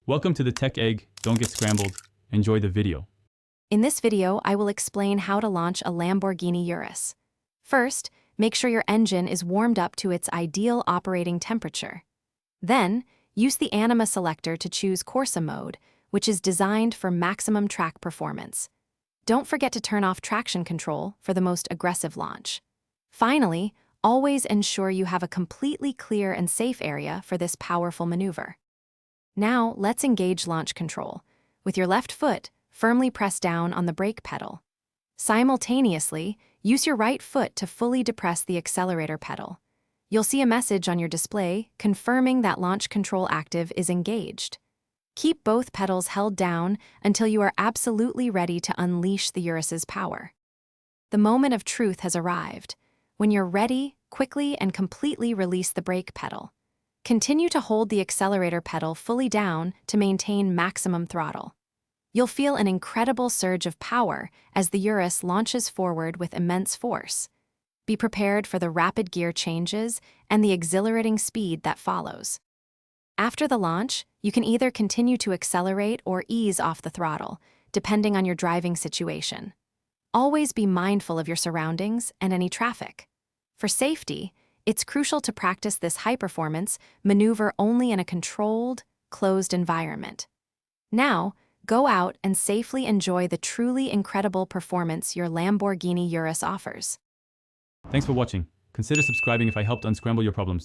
Welcome to the Tech Egg. Don't get scrambled. Enjoy the video. In this video, I will explain how to launch a Lamborghini Urus. First, make sure your engine is warmed up to its ideal operating temperature. Then, use the Anima selector to choose Corsa mode, which is designed for maximum track performance. Don't forget to turn off traction control for the most aggressive launch. Finally, always ensure you have a completely clear and safe area for this powerful maneuver. Now, let's engage launch control. With your left foot, firmly press down on the brake pedal. Simultaneously, use your right foot to fully depress the accelerator pedal. You'll see a message on your display confirming that launch control active is engaged. Keep both pedals held down until you are absolutely ready to unleash the Urus's power. The moment of truth has arrived. When you're ready, quickly and completely release the brake pedal. Continue to hold the accelerator pedal fully down to maintain maximum throttle. You'll feel an incredible surge of power as the Urus launches forward with immense force. Be prepared for the rapid gear changes and the exhilarating speed that follows. After the launch, you can either continue to accelerate or ease off the throttle, depending on your driving situation. Always be mindful of your surroundings and any traffic. For safety, it's crucial to practice this high-performance maneuver only in a controlled, closed environment. Now, go out and safely enjoy the truly incredible performance your Lamborghini Urus offers. Thanks for watching. Consider subscribing if I helped unscramble your problems.